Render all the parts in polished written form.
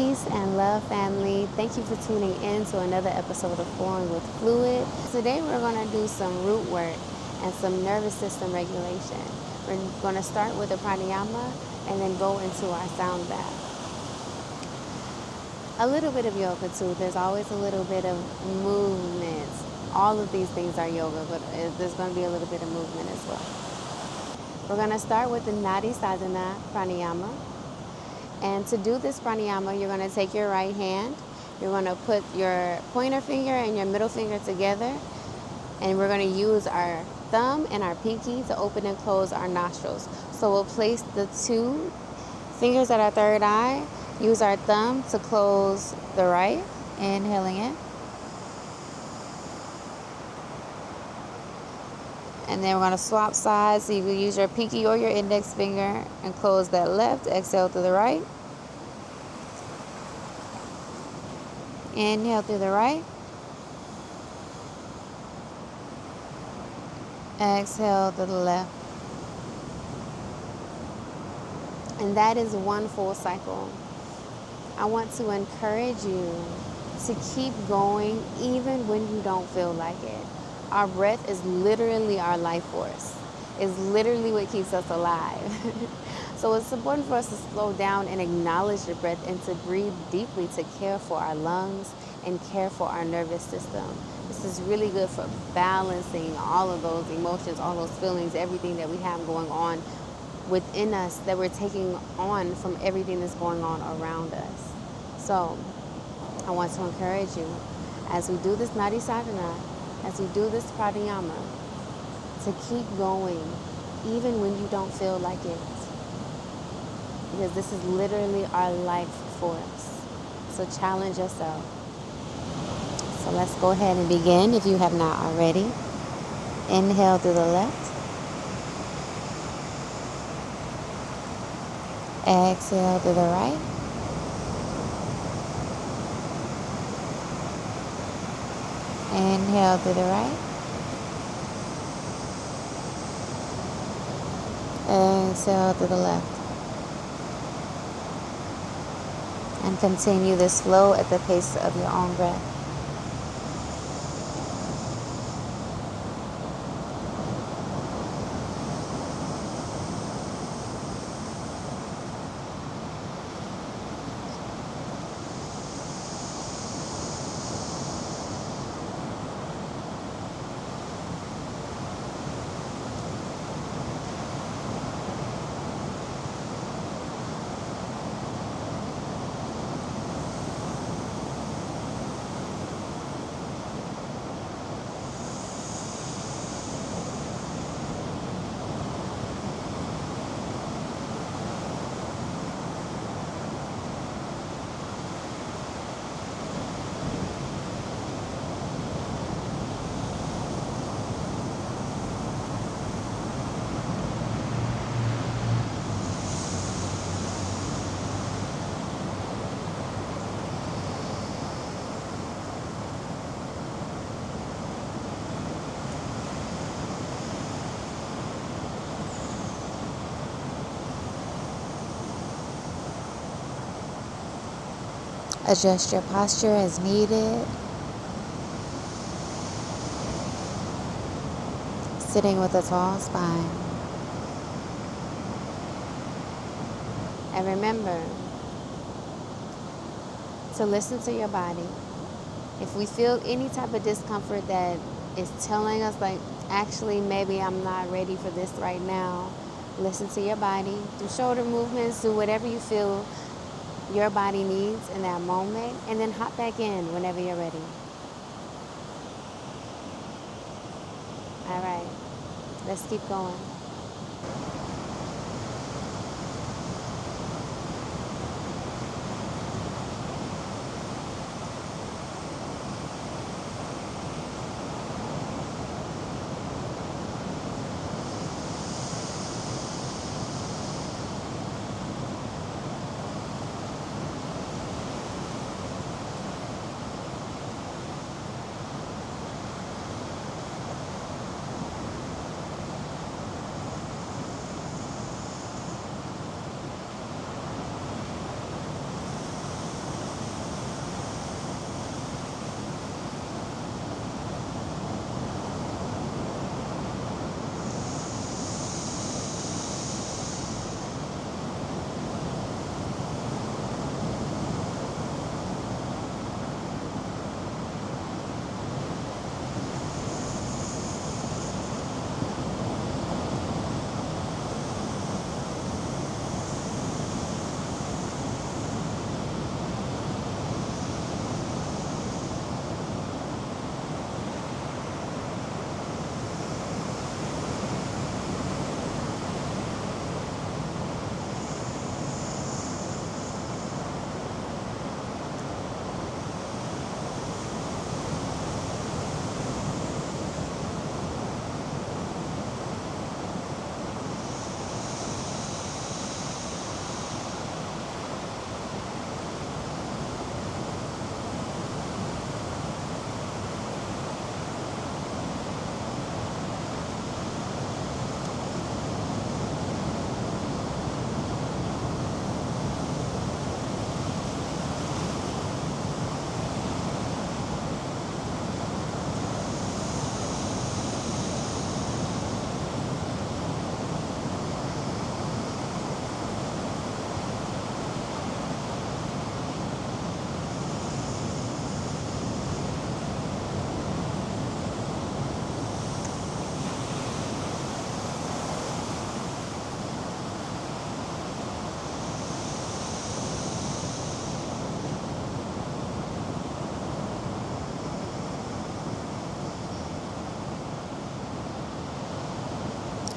Peace and love, family. Thank you for tuning in to another episode of Flowing with Fluid. Today we're going to do some root work and some nervous system regulation. We're going to start with a pranayama and then go into our sound bath. A little bit of yoga too. There's always a little bit of movement. All of these things are yoga, but there's going to be a little bit of movement as well. We're going to start with the Nadi Shodhana Pranayama. And to do this pranayama, you're going to take your right hand, you're going to put your pointer finger and your middle finger together, and we're going to use our thumb and our pinky to open and close our nostrils. So we'll place the two fingers at our third eye, use our thumb to close the right, inhaling in. And then we're going to swap sides, so you can use your pinky or your index finger and close that left. Exhale through the right. Inhale through the right. Exhale through the left. And that is one full cycle. I want to encourage you to keep going even when you don't feel like it. Our breath is literally our life force. It's literally what keeps us alive. So it's important for us to slow down and acknowledge the breath and to breathe deeply to care for our lungs and care for our nervous system. This is really good for balancing all of those emotions, all those feelings, everything that we have going on within us that we're taking on from everything that's going on around us. So I want to encourage you as we do this Nadi Shodhana, as we do this pranayama, to keep going even when you don't feel like it. Because this is literally our life force. So challenge yourself. So let's go ahead and begin if you have not already. Inhale through the left. Exhale through the right. Inhale through the right. Exhale through the left. And continue this flow at the pace of your own breath. Adjust your posture as needed. Sitting with a tall spine. And remember to listen to your body. If we feel any type of discomfort that is telling us like, actually, maybe I'm not ready for this right now, listen to your body. Do shoulder movements, do whatever you feel your body needs in that moment, and then hop back in whenever you're ready. All right, let's keep going.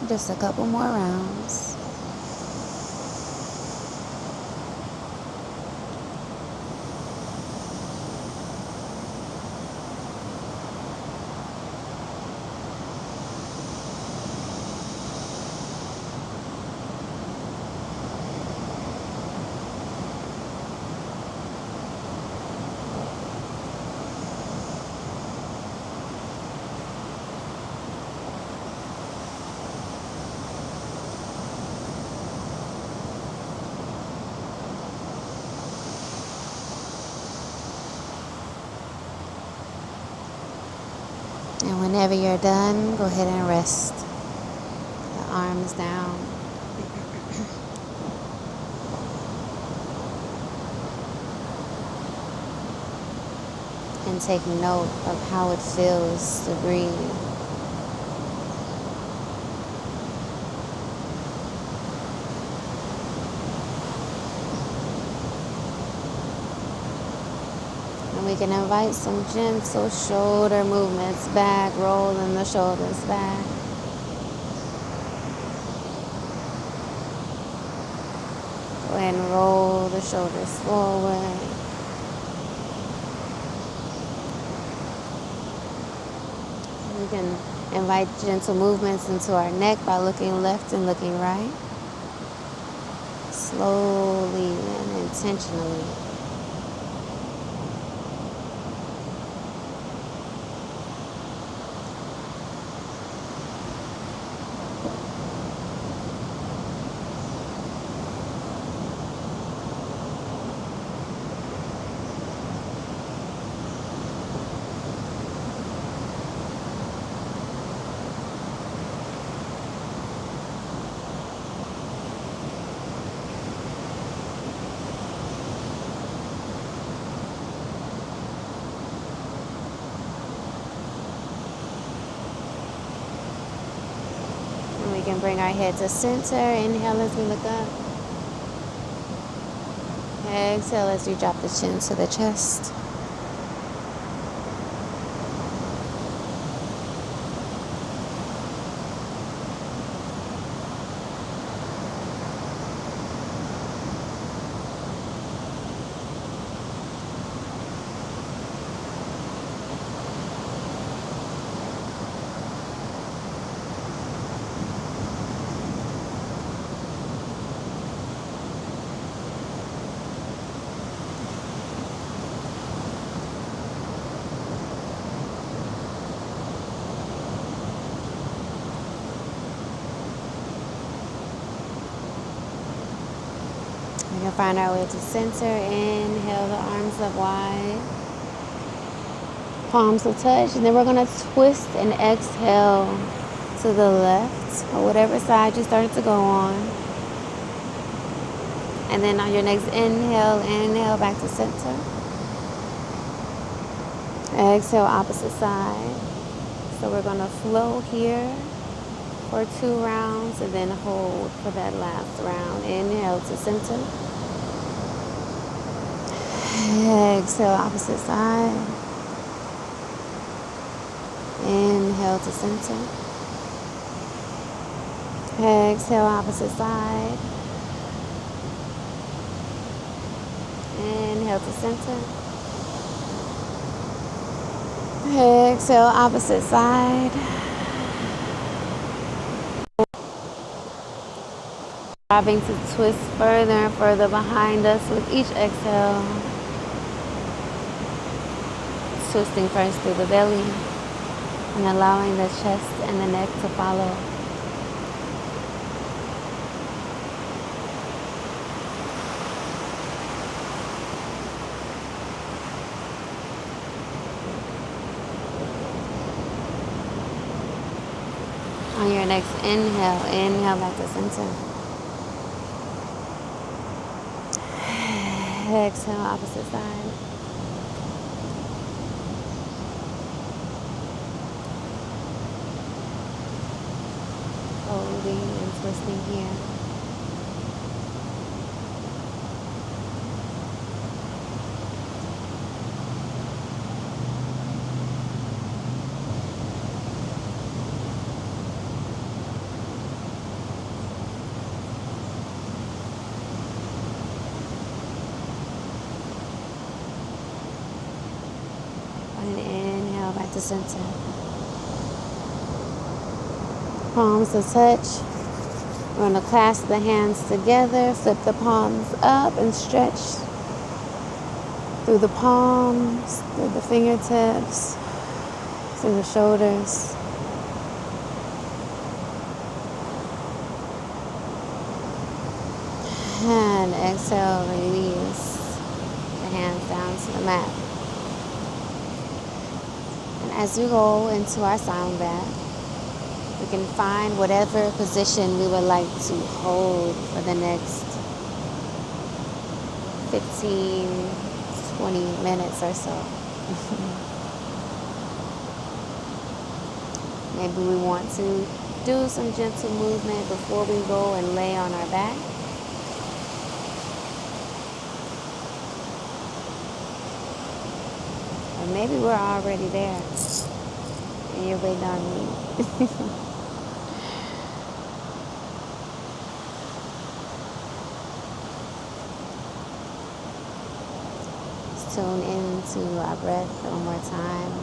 Just a couple more rounds. And whenever you're done, go ahead and rest. The arms down. And take note of how it feels to breathe. And we can invite some gentle shoulder movements back, rolling the shoulders back. Go ahead and roll the shoulders forward. We can invite gentle movements into our neck by looking left and looking right. Slowly and intentionally. We can bring our head to center. Inhale as we look up. Exhale as you drop the chin to the chest. We can find our way to center. Inhale, the arms up wide. Palms will touch. And then we're going to twist and exhale to the left or whatever side you started to go on. And then on your next inhale back to center. Exhale, opposite side. So we're going to flow here for 2 rounds and then hold for that last round. Inhale to center. Exhale, opposite side. Inhale to center. Exhale, opposite side. Inhale to center. Exhale, opposite side. Striving to twist further and further behind us with each exhale. Twisting first through the belly and allowing the chest and the neck to follow. On your next inhale back to center. Exhale, opposite side. Holding and twisting here. And inhale back to center. Palms to touch. We're going to clasp the hands together, flip the palms up and stretch through the palms, through the fingertips, through the shoulders. And exhale, release the hands down to the mat. And as we go into our sound bath, we can find whatever position we would like to hold for the next 15, 20 minutes or so. Maybe we want to do some gentle movement before we go and lay on our back. Or maybe we're already there and you're waiting on me. Tune into our breath one more time.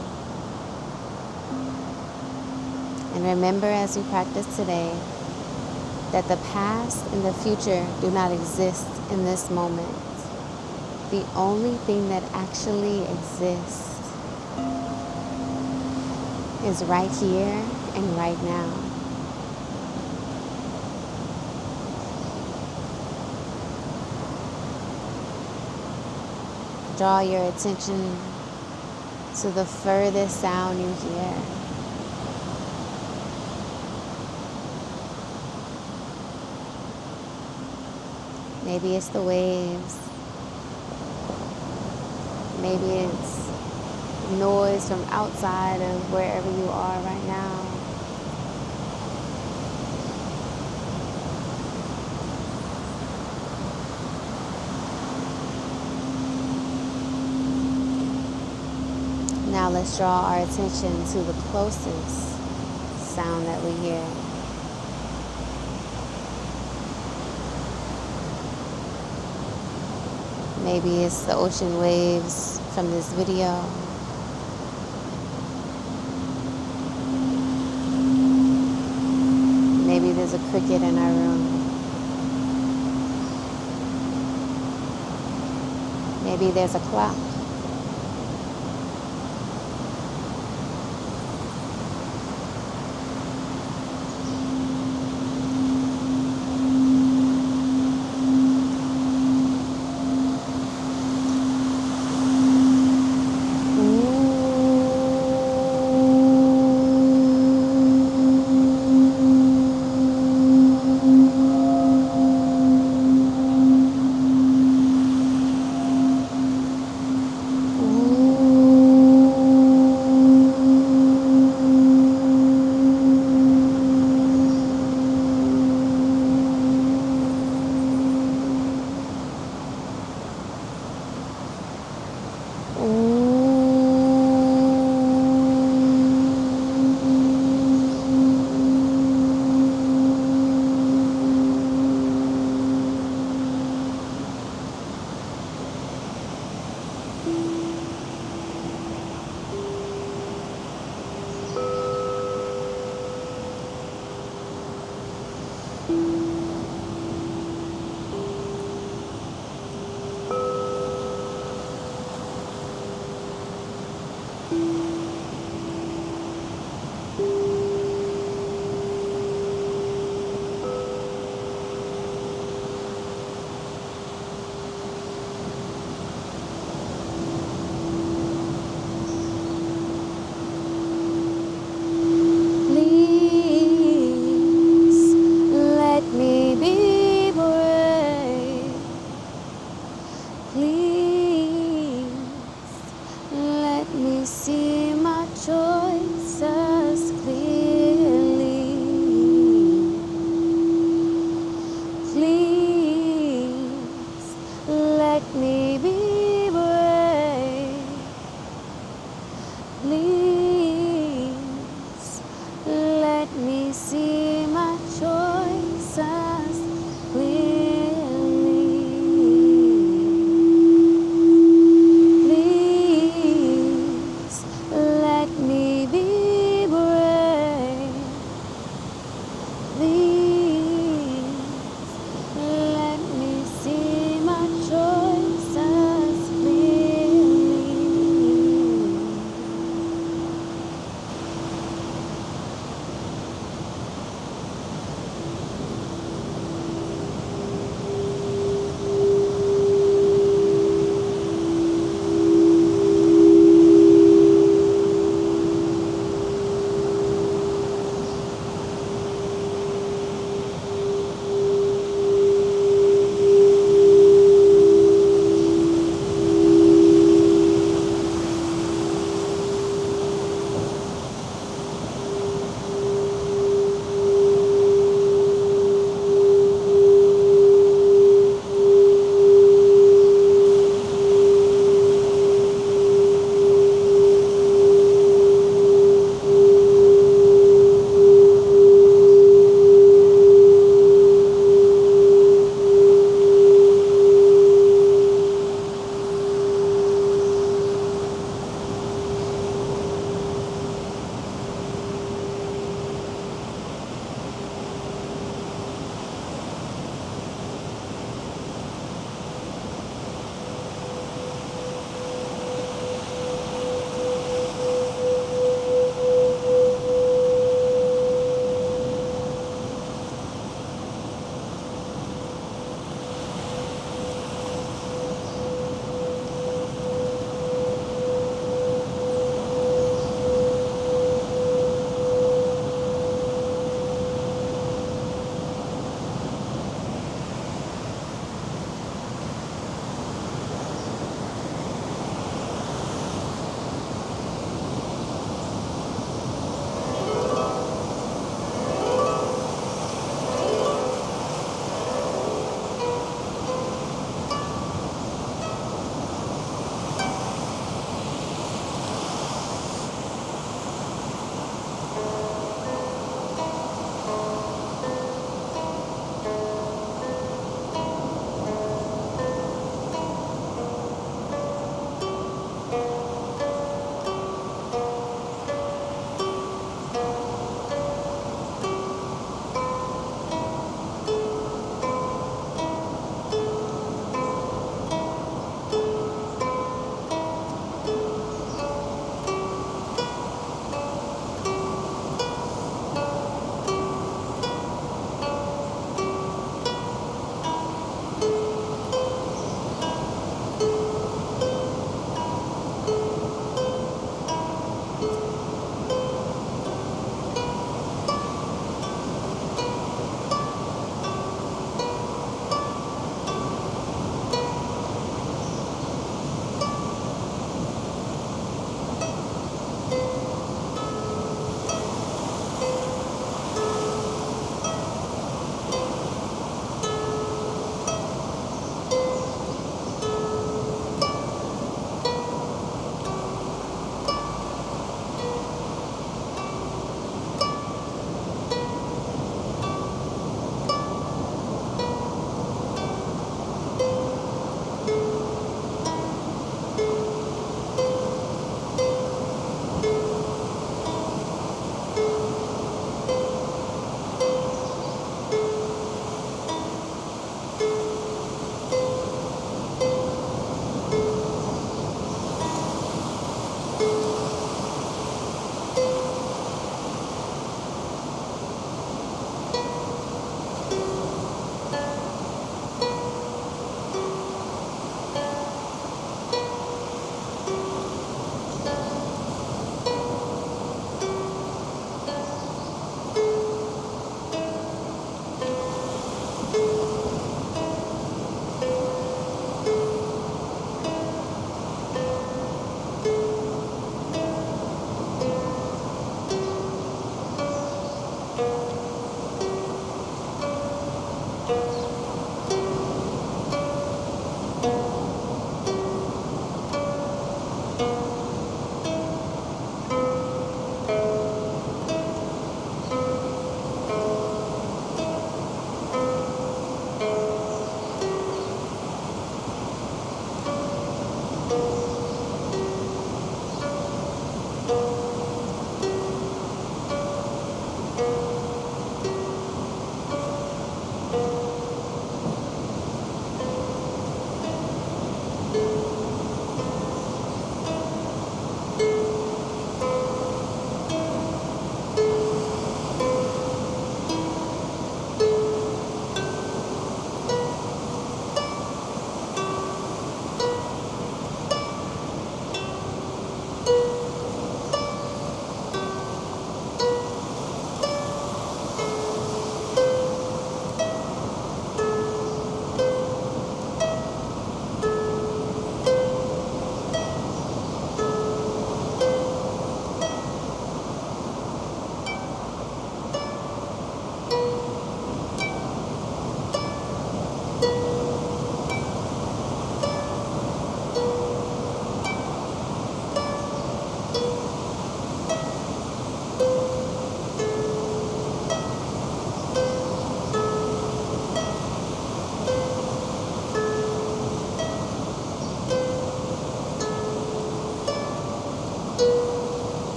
And remember as we practice today that the past and the future do not exist in this moment. The only thing that actually exists is right here and right now. Draw your attention to the furthest sound you hear. Maybe it's the waves. Maybe it's noise from outside of wherever you are right now. Now let's draw our attention to the closest sound that we hear. Maybe it's the ocean waves from this video. Maybe there's a cricket in our room. Maybe there's a clock.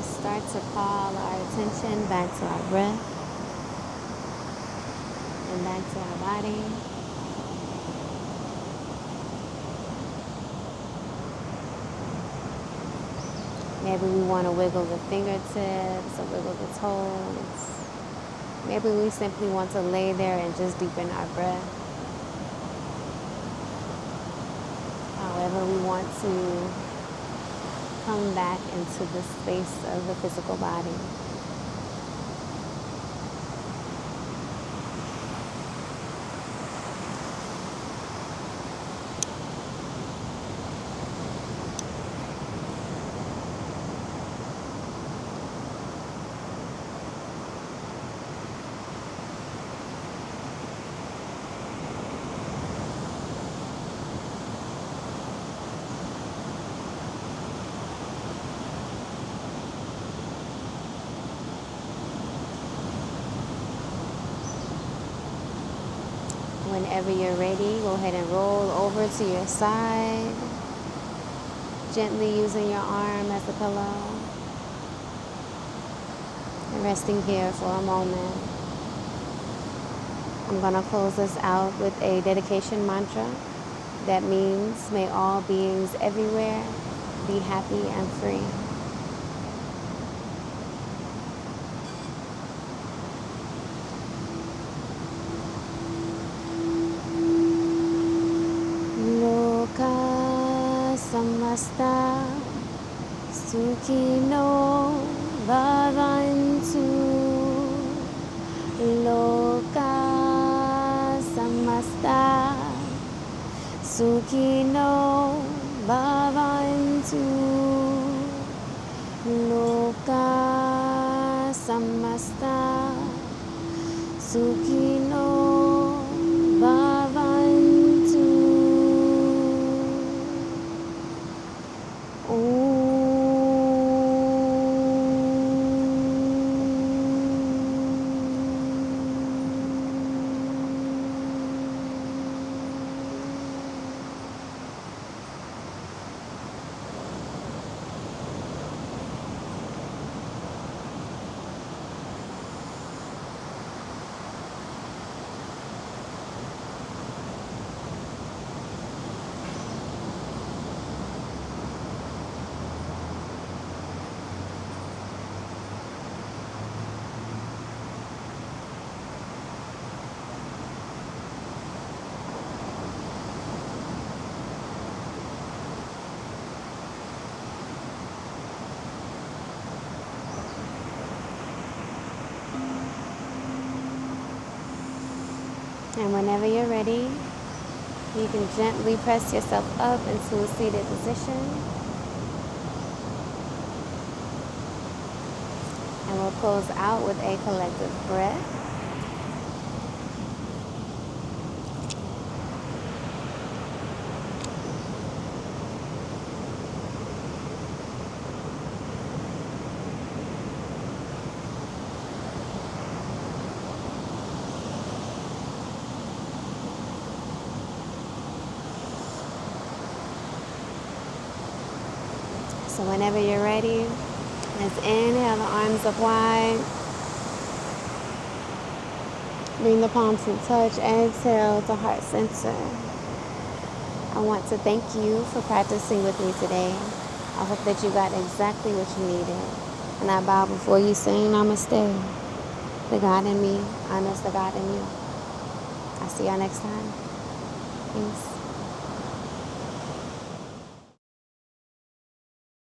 start to call our attention back to our breath and back to our body. Maybe we want to wiggle the fingertips or wiggle the toes. Maybe we simply want to lay there and just deepen our breath. However we want to come back into the space of the physical body. Whenever you're ready, go ahead and roll over to your side, gently using your arm as a pillow, and resting here for a moment. I'm going to close this out with a dedication mantra that means, may all beings everywhere be happy and free. Samasta Sukhino Bhavantu. Loka Samasta Sukhino Bhavantu. Loka Samasta Sukhino Bhavantu. And whenever you're ready, you can gently press yourself up into a seated position. And we'll close out with a collective breath. So whenever you're ready, let's inhale the arms up wide. Bring the palms to touch. Exhale to heart center. I want to thank you for practicing with me today. I hope that you got exactly what you needed. And I bow before you saying namaste. The God in me honors the God in you. I'll see y'all next time. Peace.